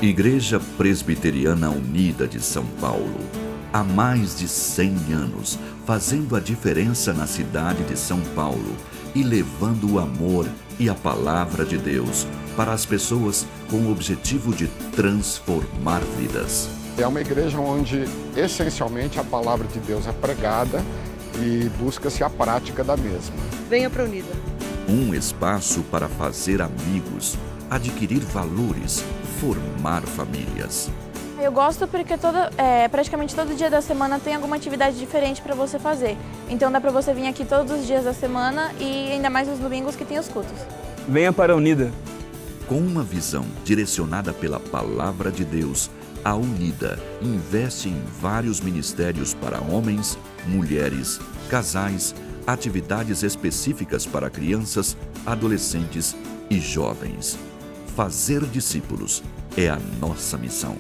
Igreja Presbiteriana Unida de São Paulo. Há mais de 100 anos, fazendo a diferença na cidade de São Paulo e levando o amor e a palavra de Deus para as pessoas com o objetivo de transformar vidas. É uma igreja onde, essencialmente, a palavra de Deus é pregada e busca-se a prática da mesma. Venha para a Unida. Um espaço para fazer amigos, adquirir valores, formar famílias. Eu gosto porque praticamente todo dia da semana tem alguma atividade diferente para você fazer. Então dá para você vir aqui todos os dias da semana e ainda mais nos domingos que tem os cultos. Venha para a Unida. Com uma visão direcionada pela Palavra de Deus, a Unida investe em vários ministérios para homens, mulheres, casais, atividades específicas para crianças, adolescentes e jovens. Fazer discípulos é a nossa missão.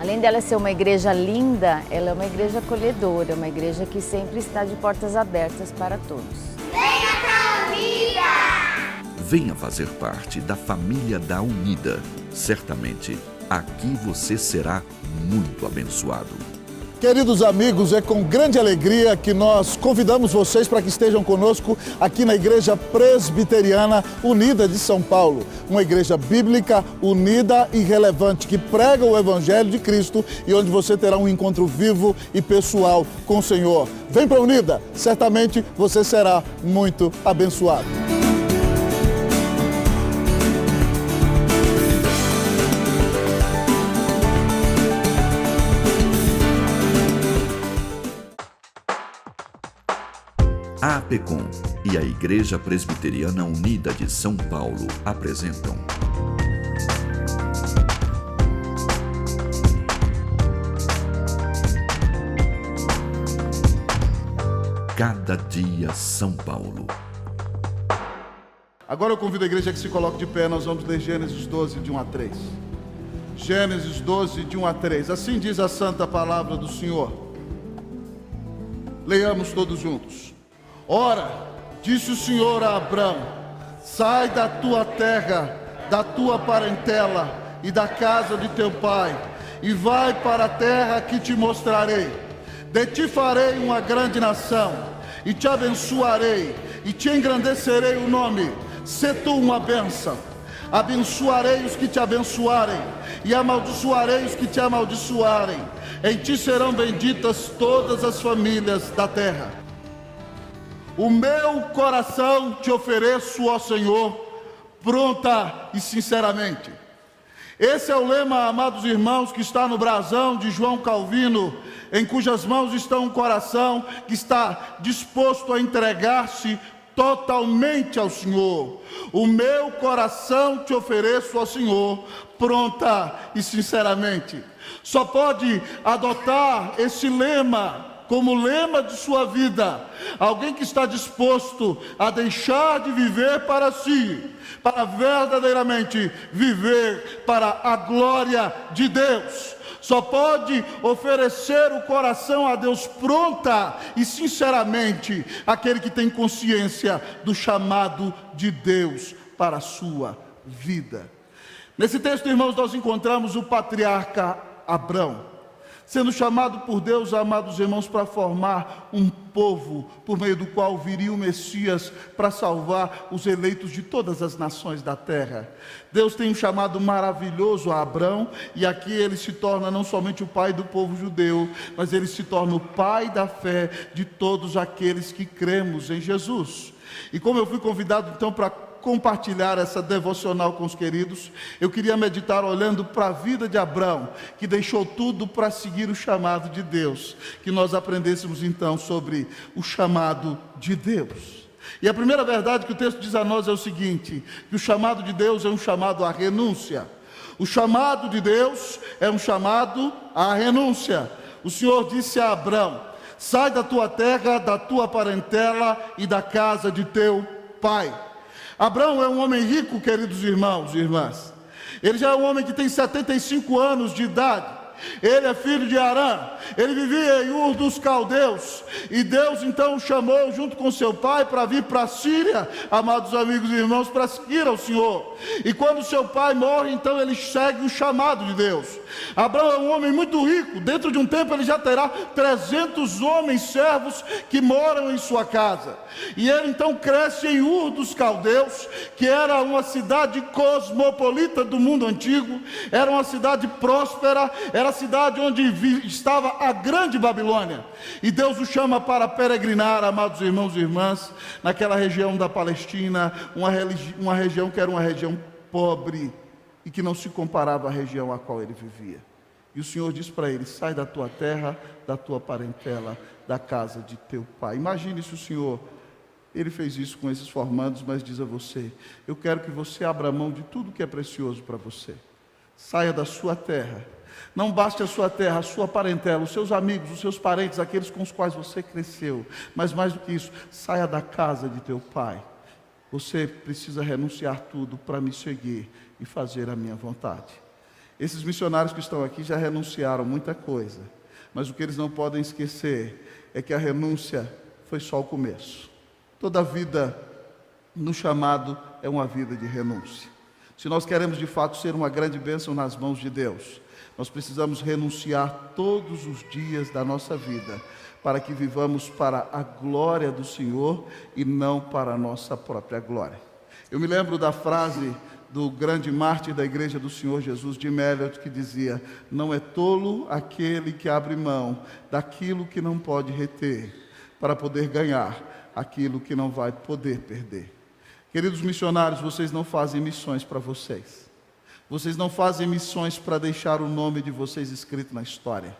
Além dela ser uma igreja linda, ela é uma igreja acolhedora, uma igreja que sempre está de portas abertas para todos. Venha pra Unida! Venha fazer parte da família da Unida. Certamente, aqui você será muito abençoado. Queridos amigos, é com grande alegria que nós convidamos vocês para que estejam conosco aqui na Igreja Presbiteriana Unida de São Paulo. Uma igreja bíblica, unida e relevante, que prega o Evangelho de Cristo e onde você terá um encontro vivo e pessoal com o Senhor. Vem para a Unida, certamente você será muito abençoado. A APECOM e a Igreja Presbiteriana Unida de São Paulo apresentam Cada Dia São Paulo. Agora eu convido a igreja que se coloque de pé, nós vamos ler Gênesis 12, de 1 a 3. Gênesis 12, de 1 a 3. Assim diz a santa palavra do Senhor. Leiamos todos juntos. Ora, disse o Senhor a Abrão: sai da tua terra, da tua parentela e da casa de teu pai, e vai para a terra que te mostrarei. De ti farei uma grande nação, e te abençoarei, e te engrandecerei o nome. Sê tu uma bênção. Abençoarei os que te abençoarem, e amaldiçoarei os que te amaldiçoarem. Em ti serão benditas todas as famílias da terra. O meu coração te ofereço, ó Senhor, pronta e sinceramente. Esse é o lema, amados irmãos, que está no brasão de João Calvino, em cujas mãos está um coração que está disposto a entregar-se totalmente ao Senhor. O meu coração te ofereço, ó Senhor, pronta e sinceramente. Só pode adotar esse lema como lema de sua vida alguém que está disposto a deixar de viver para si, para verdadeiramente viver para a glória de Deus. Só pode oferecer o coração a Deus pronta e sinceramente aquele que tem consciência do chamado de Deus para a sua vida. Nesse texto, irmãos, nós encontramos o patriarca Abrão, sendo chamado por Deus, amados irmãos, para formar um povo por meio do qual viria o Messias para salvar os eleitos de todas as nações da terra. Deus tem um chamado maravilhoso a Abrão, e aqui ele se torna não somente o pai do povo judeu, mas ele se torna o pai da fé de todos aqueles que cremos em Jesus. E como eu fui convidado então para compartilhar essa devocional com os queridos, eu queria meditar olhando para a vida de Abrão, que deixou tudo para seguir o chamado de Deus, que nós aprendêssemos então sobre o chamado de Deus. E a primeira verdade que o texto diz a nós é o seguinte: que o chamado de Deus é um chamado à renúncia. O chamado de Deus é um chamado à renúncia. O Senhor disse a Abrão: sai da tua terra, da tua parentela e da casa de teu pai. Abrão é um homem rico, queridos irmãos e irmãs. Ele já é um homem que tem 75 anos de idade. Ele é filho de Arã, ele vivia em Ur dos Caldeus, e Deus então o chamou junto com seu pai para vir para a Síria, amados amigos e irmãos, para seguir ao Senhor. E quando seu pai morre, então ele segue o chamado de Deus. Abraão é um homem muito rico, dentro de um tempo ele já terá 300 homens servos que moram em sua casa. E ele então cresce em Ur dos Caldeus, que era uma cidade cosmopolita do mundo antigo, era uma cidade próspera, era a cidade onde estava a grande Babilônia. E Deus o chama para peregrinar, amados irmãos e irmãs, naquela região da Palestina, uma região que era uma região pobre e que não se comparava à região a qual ele vivia. E o Senhor diz para ele: sai da tua terra, da tua parentela, da casa de teu pai. Imagine se o Senhor, ele fez isso com esses formandos, mas diz a você: eu quero que você abra mão de tudo que é precioso para você. Saia da sua terra. Não baste a sua terra, a sua parentela, os seus amigos, os seus parentes, aqueles com os quais você cresceu. Mas mais do que isso, saia da casa de teu pai. Você precisa renunciar tudo para me seguir e fazer a minha vontade. Esses missionários que estão aqui já renunciaram muita coisa, mas o que eles não podem esquecer é que a renúncia foi só o começo. Toda vida no chamado é uma vida de renúncia. Se nós queremos de fato ser uma grande bênção nas mãos de Deus, nós precisamos renunciar todos os dias da nossa vida, para que vivamos para a glória do Senhor e não para a nossa própria glória. Eu me lembro da frase do grande mártir da Igreja do Senhor Jesus, Jim Elliot, que dizia: não é tolo aquele que abre mão daquilo que não pode reter, para poder ganhar aquilo que não vai poder perder. Queridos missionários, vocês não fazem missões para vocês. Vocês não fazem missões para deixar o nome de vocês escrito na história.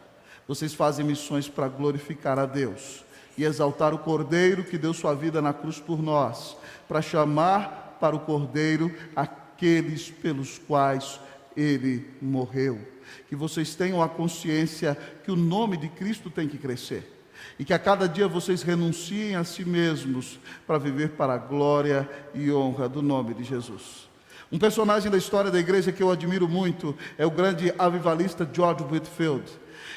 Vocês fazem missões para glorificar a Deus e exaltar o Cordeiro que deu sua vida na cruz por nós, para chamar para o Cordeiro aqueles pelos quais Ele morreu. Que vocês tenham a consciência que o nome de Cristo tem que crescer. E que a cada dia vocês renunciem a si mesmos para viver para a glória e honra do nome de Jesus. Um personagem da história da igreja que eu admiro muito é o grande avivalista George Whitefield.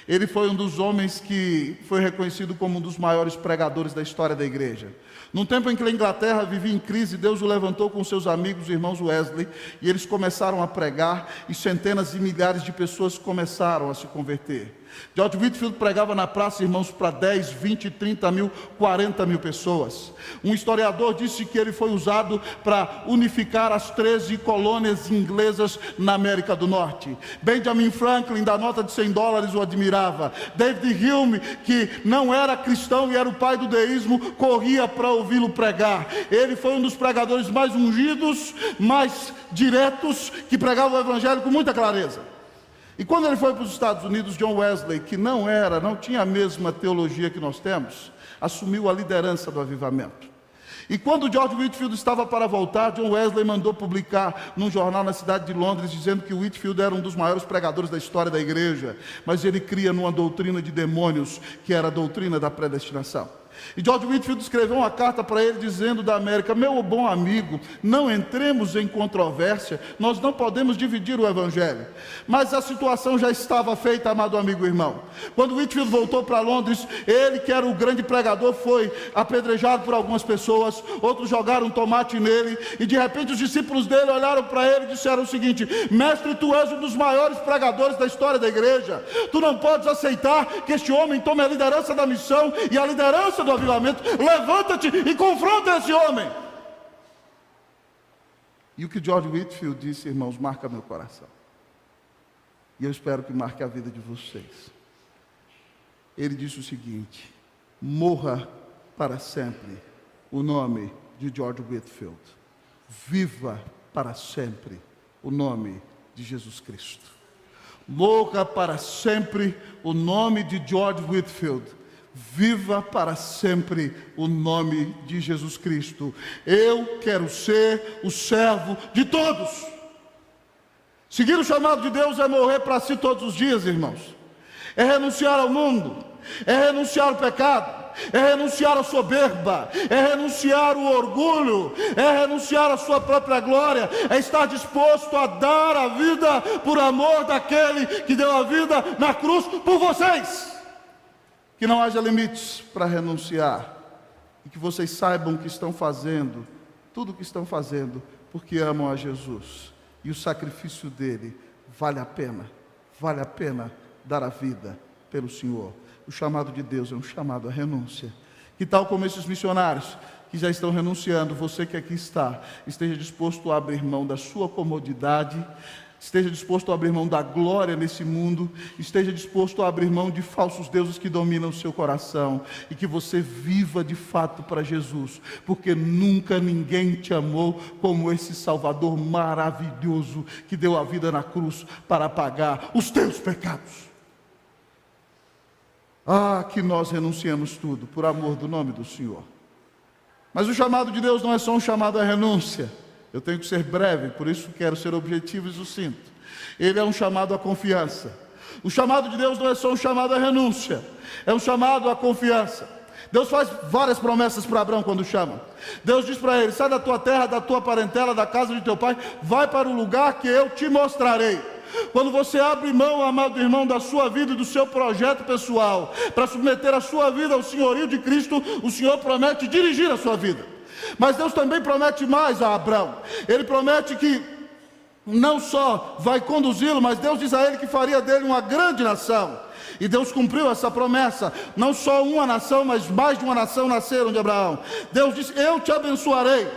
Ele foi um dos homens que foi reconhecido como um dos maiores pregadores da história da igreja. Num tempo em que a Inglaterra vivia em crise, Deus o levantou com seus amigos, os irmãos Wesley, e eles começaram a pregar, e centenas e milhares de pessoas começaram a se converter. George Whitefield pregava na praça, irmãos, para 10, 20, 30 mil, 40 mil pessoas. Um historiador disse que ele foi usado para unificar as 13 colônias inglesas na América do Norte. Benjamin Franklin, da nota de $100, o admirava. David Hume, que não era cristão e era o pai do deísmo, corria para ouvi-lo pregar. Ele foi um dos pregadores mais ungidos, mais diretos, que pregava o evangelho com muita clareza. E quando ele foi para os Estados Unidos, John Wesley, que não tinha a mesma teologia que nós temos, assumiu a liderança do avivamento. E quando George Whitefield estava para voltar, John Wesley mandou publicar num jornal na cidade de Londres, dizendo que Whitefield era um dos maiores pregadores da história da igreja, mas ele cria numa doutrina de demônios, que era a doutrina da predestinação. E George Whitefield escreveu uma carta para ele dizendo da América: meu bom amigo, não entremos em controvérsia, nós não podemos dividir o evangelho. Mas a situação já estava feita, amado amigo e irmão. Quando Whitefield voltou para Londres, ele, que era o grande pregador, foi apedrejado por algumas pessoas, outros jogaram tomate nele, e de repente os discípulos dele olharam para ele e disseram o seguinte: mestre, tu és um dos maiores pregadores da história da igreja, tu não podes aceitar que este homem tome a liderança da missão e a liderança do avivamento. Levanta-te e confronta esse homem. E o que George Whitefield disse, irmãos, marca meu coração, e eu espero que marque a vida de vocês. Ele disse o seguinte: morra para sempre o nome de George Whitefield, viva para sempre o nome de Jesus Cristo. Morra para sempre o nome de George Whitefield, viva para sempre o nome de Jesus Cristo. Eu quero ser o servo de todos. Seguir o chamado de Deus é morrer para si todos os dias, irmãos. É renunciar ao mundo, é renunciar ao pecado, é renunciar à soberba, é renunciar ao orgulho, é renunciar à sua própria glória, é estar disposto a dar a vida por amor daquele que deu a vida na cruz por vocês. Que não haja limites para renunciar, e que vocês saibam que estão fazendo tudo o que estão fazendo porque amam a Jesus, e o sacrifício dele vale a pena dar a vida pelo Senhor. O chamado de Deus é um chamado à renúncia. Que tal como esses missionários que já estão renunciando, você que aqui está, esteja disposto a abrir mão da sua comodidade, esteja disposto a abrir mão da glória nesse mundo, esteja disposto a abrir mão de falsos deuses que dominam o seu coração, e que você viva de fato para Jesus, porque nunca ninguém te amou como esse Salvador maravilhoso que deu a vida na cruz para pagar os teus pecados. Que nós renunciamos tudo por amor do nome do Senhor. Mas o chamado de Deus não é só um chamado à renúncia. Eu tenho que ser breve, por isso quero ser objetivo e sucinto. Ele é um chamado à confiança. O chamado de Deus não é só um chamado à renúncia, é um chamado à confiança. Deus faz várias promessas para Abraão quando chama. Deus diz para ele: sai da tua terra, da tua parentela, da casa de teu pai, vai para o lugar que eu te mostrarei. Quando você abre mão, amado irmão, da sua vida e do seu projeto pessoal, para submeter a sua vida ao senhorio de Cristo, o Senhor promete dirigir a sua vida. Mas Deus também promete mais a Abraão. Ele promete que não só vai conduzi-lo, mas Deus diz a ele que faria dele uma grande nação. E Deus cumpriu essa promessa. Não só uma nação, mas mais de uma nação nasceram de Abraão. Deus disse: eu te abençoarei,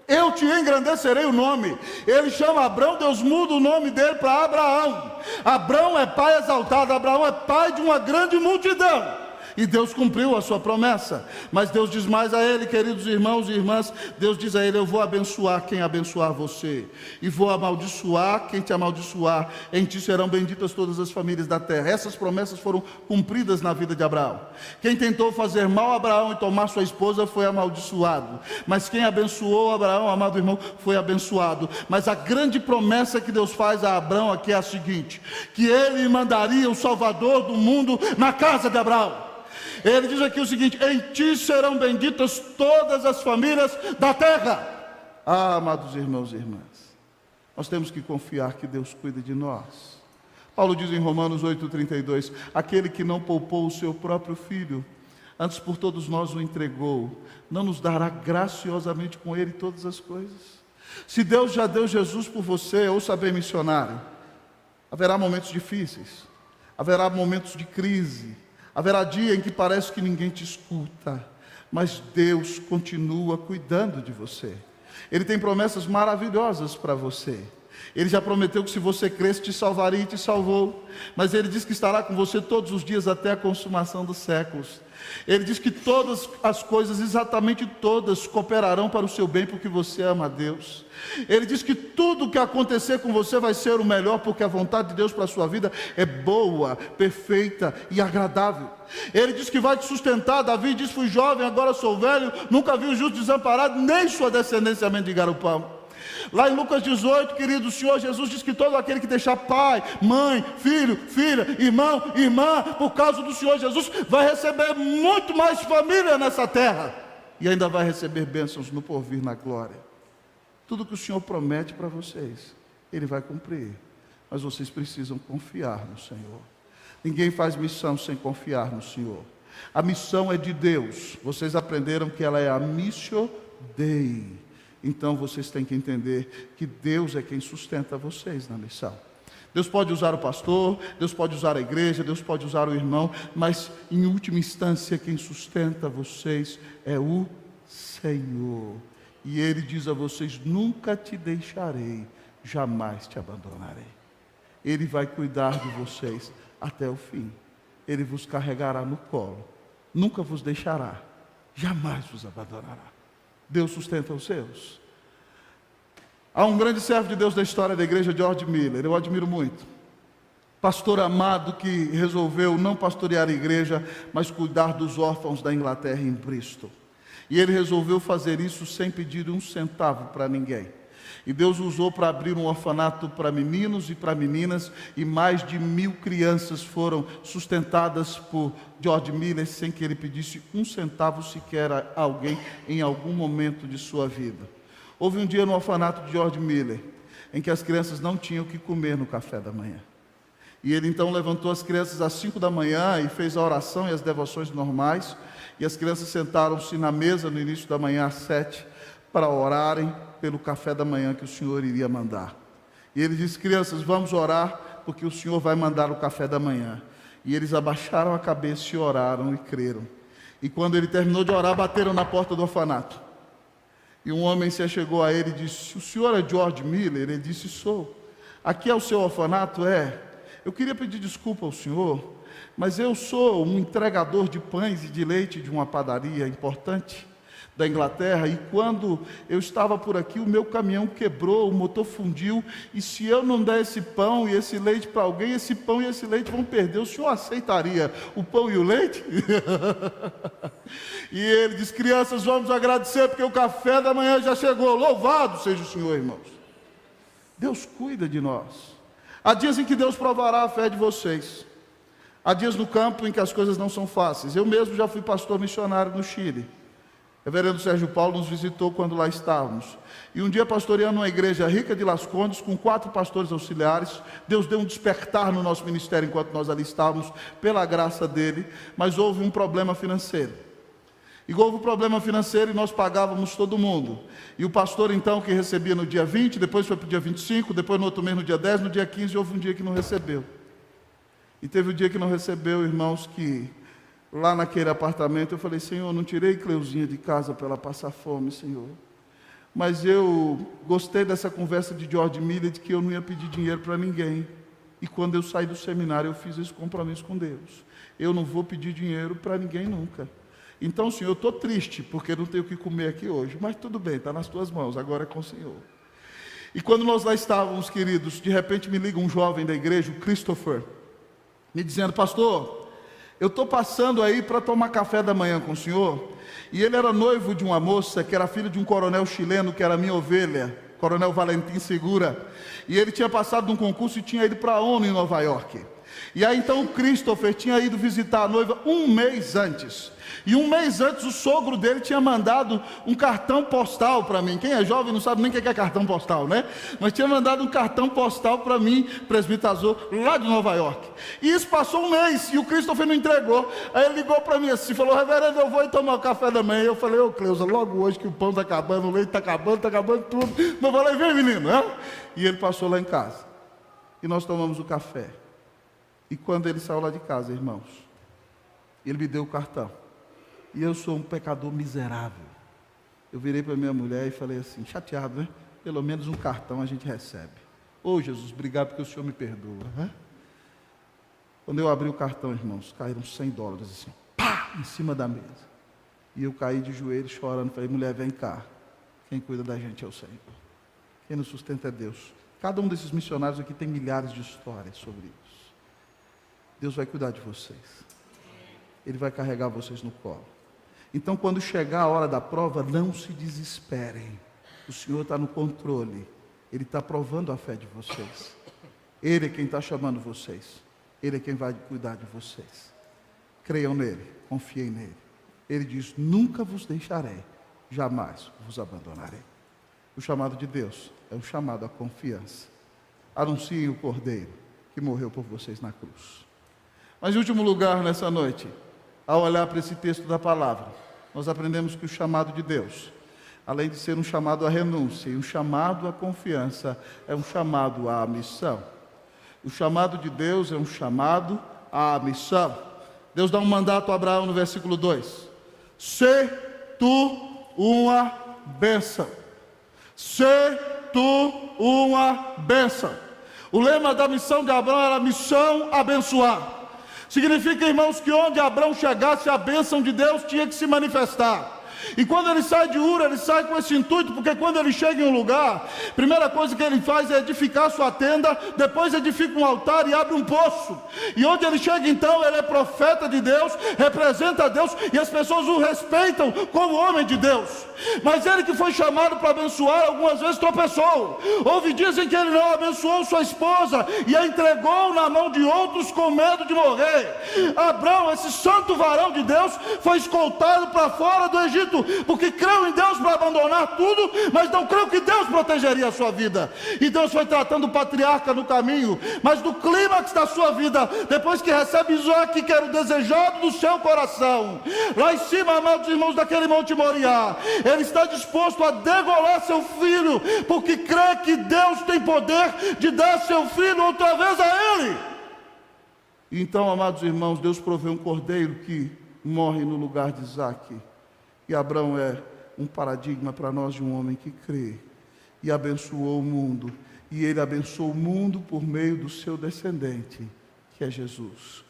eu te engrandecerei o nome. Ele chama Abraão, Deus muda o nome dele para Abraão. Abraão é pai exaltado, Abraão é pai de uma grande multidão. E Deus cumpriu a sua promessa. Mas Deus diz mais a ele, queridos irmãos e irmãs, Deus diz a ele: eu vou abençoar quem abençoar você, e vou amaldiçoar quem te amaldiçoar. Em ti serão benditas todas as famílias da terra. Essas promessas foram cumpridas na vida de Abraão. Quem tentou fazer mal a Abraão e tomar sua esposa foi amaldiçoado, mas quem abençoou Abraão, amado irmão, foi abençoado. Mas a grande promessa que Deus faz a Abraão aqui é a seguinte: que ele mandaria o Salvador do mundo na casa de Abraão. Ele diz aqui o seguinte: em ti serão benditas todas as famílias da terra. Amados irmãos e irmãs, nós temos que confiar que Deus cuida de nós. Paulo diz em Romanos 8,32: aquele que não poupou o seu próprio filho, antes por todos nós o entregou, não nos dará graciosamente com ele todas as coisas? Se Deus já deu Jesus por você, ouça bem, missionário, haverá momentos difíceis, haverá momentos de crise, haverá dia em que parece que ninguém te escuta, mas Deus continua cuidando de você. Ele tem promessas maravilhosas para você. Ele já prometeu que se você cresce, te salvaria e te salvou. Mas Ele diz que estará com você todos os dias até a consumação dos séculos. Ele diz que todas as coisas, exatamente todas, cooperarão para o seu bem, porque você ama a Deus. Ele diz que tudo que acontecer com você vai ser o melhor, porque a vontade de Deus para a sua vida é boa, perfeita e agradável. Ele diz que vai te sustentar. Davi diz: fui jovem, agora sou velho, nunca vi o justo desamparado, nem sua descendência mendigar o pão. Lá em Lucas 18, querido, o Senhor Jesus diz que todo aquele que deixar pai, mãe, filho, filha, irmão, irmã, por causa do Senhor Jesus, vai receber muito mais família nessa terra, e ainda vai receber bênçãos no porvir, na glória. Tudo que o Senhor promete para vocês, Ele vai cumprir, mas vocês precisam confiar no Senhor. Ninguém faz missão sem confiar no Senhor. A missão é de Deus. Vocês aprenderam que ela é a Missio Dei. Então vocês têm que entender que Deus é quem sustenta vocês na missão. Deus pode usar o pastor, Deus pode usar a igreja, Deus pode usar o irmão, mas em última instância quem sustenta vocês é o Senhor. E Ele diz a vocês: nunca te deixarei, jamais te abandonarei. Ele vai cuidar de vocês até o fim. Ele vos carregará no colo, nunca vos deixará, jamais vos abandonará. Deus sustenta os seus. Há um grande servo de Deus da história da igreja, George Miller, eu admiro muito. Pastor amado que resolveu não pastorear a igreja, mas cuidar dos órfãos da Inglaterra em Bristol. E ele resolveu fazer isso sem pedir um centavo para ninguém. E Deus usou para abrir um orfanato para meninos e para meninas, e mais de 1000 crianças foram sustentadas por George Miller sem que ele pedisse um centavo sequer a alguém em algum momento de sua vida. Houve um dia no orfanato de George Miller em que as crianças não tinham o que comer no café da manhã. E ele então levantou as crianças às 5 da manhã e fez a oração e as devoções normais, e as crianças sentaram-se na mesa no início da manhã às 7 para orarem pelo café da manhã que o Senhor iria mandar. E ele disse: crianças, vamos orar, porque o Senhor vai mandar o café da manhã. E eles abaixaram a cabeça e oraram e creram. E quando ele terminou de orar, bateram na porta do orfanato. E um homem se achegou a ele e disse: o senhor é George Miller? Ele disse: sou. Aqui é o seu orfanato? É. Eu queria pedir desculpa ao senhor, mas eu sou um entregador de pães e de leite de uma padaria importante da Inglaterra, e quando eu estava por aqui, o meu caminhão quebrou, o motor fundiu, e se eu não der esse pão e esse leite para alguém, esse pão e esse leite vão perder. O senhor aceitaria o pão e o leite? E ele diz: crianças, vamos agradecer, porque o café da manhã já chegou. Louvado seja o Senhor, irmãos. Deus cuida de nós. Há dias em que Deus provará a fé de vocês. Há dias no campo em que as coisas não são fáceis. Eu mesmo já fui pastor missionário no Chile. O reverendo Sérgio Paulo nos visitou quando lá estávamos. E um dia, pastoreando uma igreja rica de Las Condes, com 4 pastores auxiliares, Deus deu um despertar no nosso ministério enquanto nós ali estávamos, pela graça dele, mas houve um problema financeiro. E houve um problema financeiro e nós pagávamos todo mundo. E o pastor então, que recebia no dia 20, depois foi para o dia 25, depois no outro mês no dia 10, no dia 15, houve um dia que não recebeu. E teve um dia que não recebeu, irmãos, que lá naquele apartamento eu falei: Senhor, não tirei Cleuzinha de casa para ela passar fome, Senhor. Mas eu gostei dessa conversa de George Miller, de que eu não ia pedir dinheiro para ninguém. E quando eu saí do seminário, eu fiz esse compromisso com Deus. Eu não vou pedir dinheiro para ninguém nunca. Então, Senhor, eu estou triste, porque não tenho o que comer aqui hoje. Mas tudo bem, está nas tuas mãos, agora é com o Senhor. E quando nós lá estávamos, queridos, de repente me liga um jovem da igreja, o Christopher, me dizendo: pastor, eu estou passando aí para tomar café da manhã com o senhor. E ele era noivo de uma moça que era filha de um coronel chileno, que era minha ovelha, Coronel Valentim Segura. E ele tinha passado num concurso e tinha ido para a ONU em Nova York. E aí então o Christopher tinha ido visitar a noiva um mês antes. E um mês antes o sogro dele tinha mandado um cartão postal para mim. Quem é jovem não sabe nem o que é cartão postal, né? Mas tinha mandado um cartão postal para mim, presbítero Azul, lá de Nova York. E isso passou um mês e o Christopher não entregou. Aí ele ligou para mim assim, falou: reverendo, eu vou ir tomar o café da manhã. Eu falei: ô Cleusa, logo hoje que o pão está acabando, o leite está acabando tudo. Mas eu falei: vem menino, né? E ele passou lá em casa. E nós tomamos o café. E quando ele saiu lá de casa, irmãos, ele me deu o cartão. E eu sou um pecador miserável. Eu virei para minha mulher e falei assim, chateado, né? Pelo menos um cartão a gente recebe. Ô Jesus, obrigado porque o Senhor me perdoa, né? Quando eu abri o cartão, irmãos, caíram $100 assim, pá, em cima da mesa. E eu caí de joelhos chorando, falei: mulher, vem cá. Quem cuida da gente é o Senhor. Quem nos sustenta é Deus. Cada um desses missionários aqui tem milhares de histórias sobre isso. Deus vai cuidar de vocês. Ele vai carregar vocês no colo. Então, quando chegar a hora da prova, não se desesperem. O Senhor está no controle. Ele está provando a fé de vocês. Ele é quem está chamando vocês. Ele é quem vai cuidar de vocês. Creiam nele, confiem nele. Ele diz: nunca vos deixarei, jamais vos abandonarei. O chamado de Deus é um chamado à confiança. Anunciem o Cordeiro que morreu por vocês na cruz. Mas em último lugar, nessa noite, ao olhar para esse texto da palavra, nós aprendemos que o chamado de Deus, além de ser um chamado à renúncia e um chamado à confiança, é um chamado à missão. O chamado de Deus é um chamado à missão. Deus dá um mandato a Abraão no versículo 2. Sê tu uma bênção. Sê tu uma bênção. O lema da missão de Abraão era missão abençoar. Significa, irmãos, que onde Abraão chegasse, a bênção de Deus tinha que se manifestar. E quando ele sai de Ur, ele sai com esse intuito, porque quando ele chega em um lugar, primeira coisa que ele faz é edificar sua tenda, depois edifica um altar e abre um poço. E onde ele chega então, ele é profeta de Deus, representa Deus, e as pessoas o respeitam como homem de Deus. Mas ele que foi chamado para abençoar, algumas vezes tropeçou. Houve dias em que ele não abençoou sua esposa e a entregou na mão de outros com medo de morrer. Abraão, esse santo varão de Deus, foi escoltado para fora do Egito, porque creu em Deus para abandonar tudo, mas não creu que Deus protegeria a sua vida. E Deus foi tratando o patriarca no caminho, mas no clímax da sua vida, depois que recebe Isaac, que era o desejado do seu coração, lá em cima, amados irmãos, daquele Monte Moriá, ele está disposto a degolar seu filho, porque crê que Deus tem poder de dar seu filho outra vez a ele. Então, amados irmãos, Deus provê um cordeiro que morre no lugar de Isaac. E Abraão é um paradigma para nós de um homem que crê e abençoou o mundo. E ele abençoou o mundo por meio do seu descendente, que é Jesus.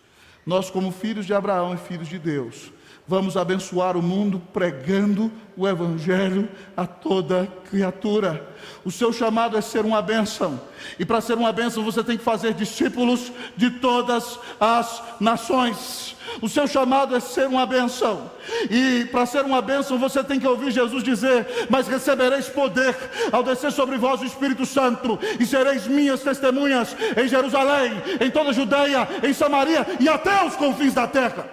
Nós, como filhos de Abraão e filhos de Deus, vamos abençoar o mundo pregando o Evangelho a toda criatura. O seu chamado é ser uma bênção. E para ser uma bênção você tem que fazer discípulos de todas as nações. O seu chamado é ser uma bênção. E para ser uma bênção você tem que ouvir Jesus dizer: mas recebereis poder ao descer sobre vós o Espírito Santo, e sereis minhas testemunhas em Jerusalém, em toda a Judeia, em Samaria e até os confins da terra.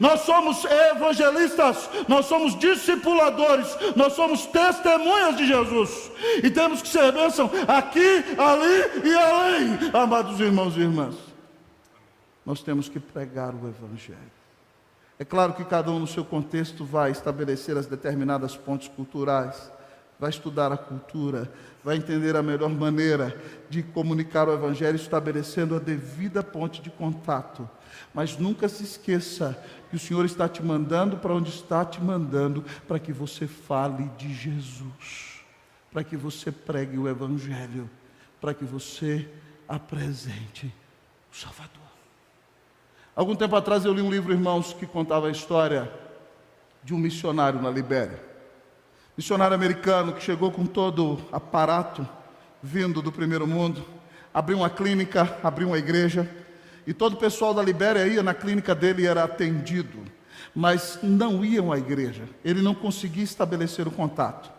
Nós somos evangelistas, nós somos discipuladores, nós somos testemunhas de Jesus, e temos que ser bênção aqui, ali e além. Amados irmãos e irmãs, nós temos que pregar o Evangelho. É claro que cada um no seu contexto vai estabelecer as determinadas pontes culturais, vai estudar a cultura, vai entender a melhor maneira de comunicar o Evangelho, estabelecendo a devida ponte de contato. Mas nunca se esqueça que o Senhor está te mandando para onde está te mandando, para que você fale de Jesus, para que você pregue o Evangelho, para que você apresente o Salvador. Algum tempo atrás eu li um livro, irmãos, que contava a história de um missionário na Libéria. Missionário americano que chegou com todo aparato, vindo do primeiro mundo, abriu uma clínica, abriu uma igreja, e todo o pessoal da Libéria ia na clínica dele e era atendido, mas não iam à igreja. Ele não conseguia estabelecer o contato.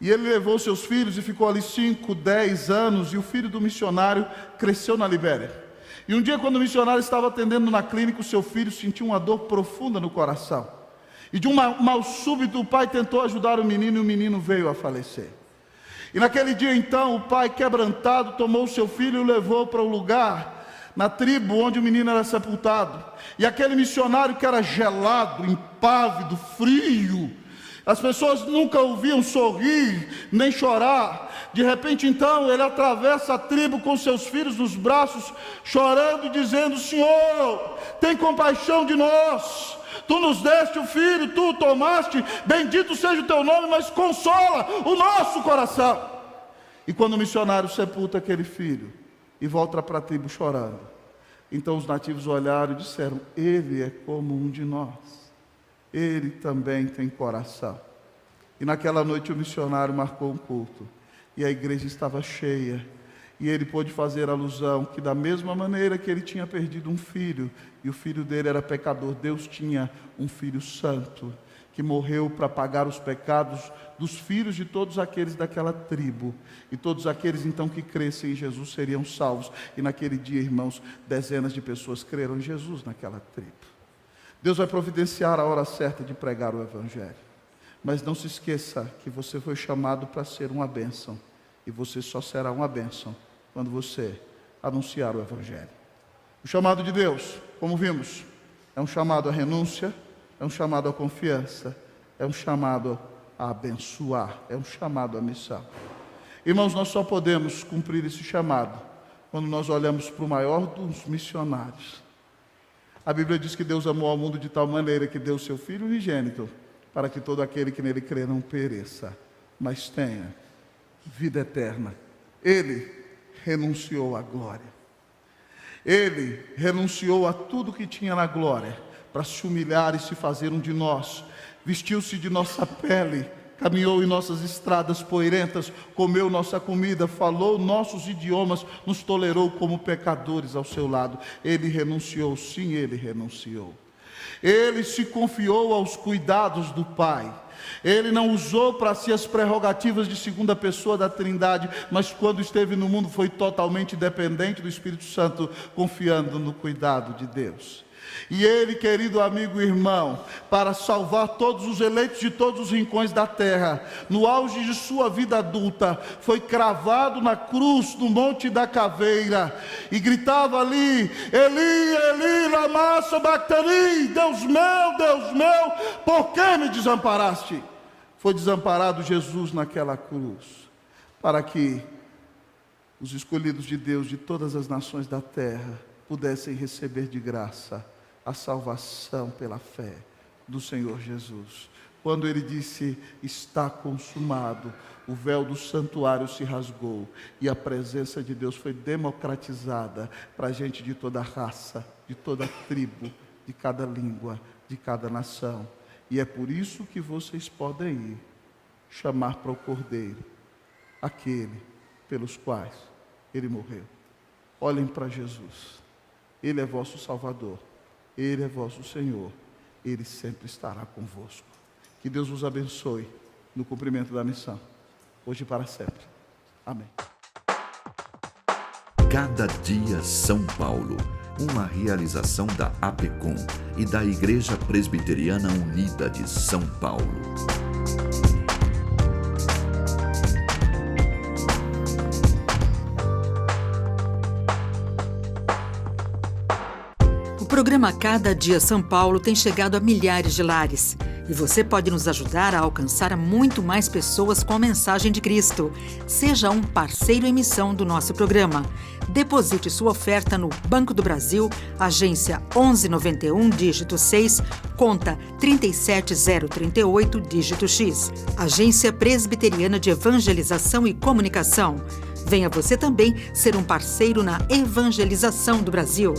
E ele levou seus filhos e ficou ali 5, 10 anos, e o filho do missionário cresceu na Libéria. E um dia, quando o missionário estava atendendo na clínica, o seu filho sentiu uma dor profunda no coração. E de um mal súbito, o pai tentou ajudar o menino, e o menino veio a falecer. E naquele dia, então, o pai, quebrantado, tomou o seu filho e o levou para o lugar na tribo onde o menino era sepultado. E aquele missionário que era gelado, impávido, frio, as pessoas nunca o viam sorrir, nem chorar. De repente, então, ele atravessa a tribo com seus filhos nos braços, chorando e dizendo: Senhor, tem compaixão de nós. Tu nos deste o filho, tu o tomaste, bendito seja o teu nome, mas consola o nosso coração. E quando o missionário sepulta aquele filho e volta para a tribo chorando, então os nativos olharam e disseram: ele é como um de nós, ele também tem coração. E naquela noite o missionário marcou um culto, e a igreja estava cheia, e ele pôde fazer alusão que da mesma maneira que ele tinha perdido um filho, e o filho dele era pecador, Deus tinha um filho santo, que morreu para pagar os pecados dos filhos de todos aqueles daquela tribo, e todos aqueles então que crescem em Jesus seriam salvos. E naquele dia, irmãos, dezenas de pessoas creram em Jesus naquela tribo. Deus vai providenciar a hora certa de pregar o Evangelho, mas não se esqueça que você foi chamado para ser uma bênção, e você só será uma bênção quando você anunciar o Evangelho. O chamado de Deus, como vimos, é um chamado à renúncia, é um chamado à confiança, é um chamado a abençoar, é um chamado à missão. Irmãos, nós só podemos cumprir esse chamado quando nós olhamos para o maior dos missionários. A Bíblia diz que Deus amou ao mundo de tal maneira que deu seu Filho unigênito, para que todo aquele que nele crê não pereça, mas tenha vida eterna. Ele renunciou à glória. Ele renunciou a tudo que tinha na glória, para se humilhar e se fazer um de nós, vestiu-se de nossa pele, caminhou em nossas estradas poeirentas, comeu nossa comida, falou nossos idiomas, nos tolerou como pecadores ao seu lado. Ele renunciou, sim, ele renunciou. Ele se confiou aos cuidados do Pai. Ele não usou para si as prerrogativas de segunda pessoa da Trindade, mas quando esteve no mundo foi totalmente dependente do Espírito Santo, confiando no cuidado de Deus. E ele, querido amigo e irmão, para salvar todos os eleitos de todos os rincões da terra, no auge de sua vida adulta, foi cravado na cruz, no Monte da Caveira, e gritava ali: Eli, Eli, lama sabachthani, Deus meu, por que me desamparaste? Foi desamparado Jesus naquela cruz, para que os escolhidos de Deus de todas as nações da terra pudessem receber de graça a salvação pela fé do Senhor Jesus. Quando ele disse: está consumado, o véu do santuário se rasgou e a presença de Deus foi democratizada para gente de toda raça, de toda tribo, de cada língua, de cada nação. E é por isso que vocês podem ir chamar para o Cordeiro aquele pelos quais ele morreu. Olhem para Jesus. Ele é vosso Salvador. Ele é vosso Senhor, Ele sempre estará convosco. Que Deus vos abençoe no cumprimento da missão, hoje e para sempre. Amém. Cada dia São Paulo, uma realização da APECOM e da Igreja Presbiteriana Unida de São Paulo. O programa Cada Dia São Paulo tem chegado a milhares de lares. E você pode nos ajudar a alcançar muito mais pessoas com a mensagem de Cristo. Seja um parceiro em missão do nosso programa. Deposite sua oferta no Banco do Brasil, agência 1191, dígito 6, conta 37038, dígito X. Agência Presbiteriana de Evangelização e Comunicação. Venha você também ser um parceiro na evangelização do Brasil.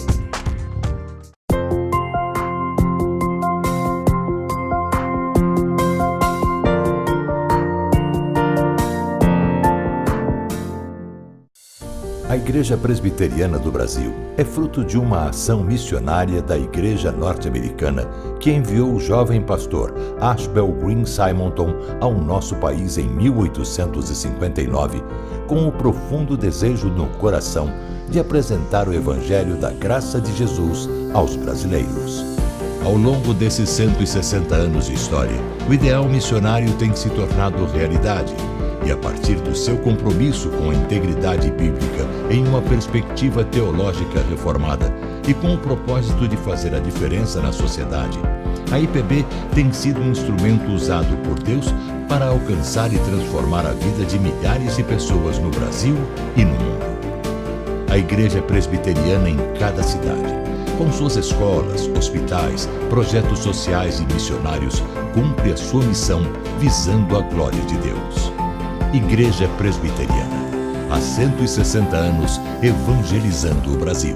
A Igreja Presbiteriana do Brasil é fruto de uma ação missionária da Igreja Norte-Americana que enviou o jovem pastor Ashbel Green Simonton ao nosso país em 1859, com o profundo desejo no coração de apresentar o Evangelho da graça de Jesus aos brasileiros. Ao longo desses 160 anos de história, o ideal missionário tem se tornado realidade. E a partir do seu compromisso com a integridade bíblica em uma perspectiva teológica reformada e com o propósito de fazer a diferença na sociedade, a IPB tem sido um instrumento usado por Deus para alcançar e transformar a vida de milhares de pessoas no Brasil e no mundo. A Igreja Presbiteriana em cada cidade, com suas escolas, hospitais, projetos sociais e missionários, cumpre a sua missão visando a glória de Deus. Igreja Presbiteriana, há 160 anos evangelizando o Brasil.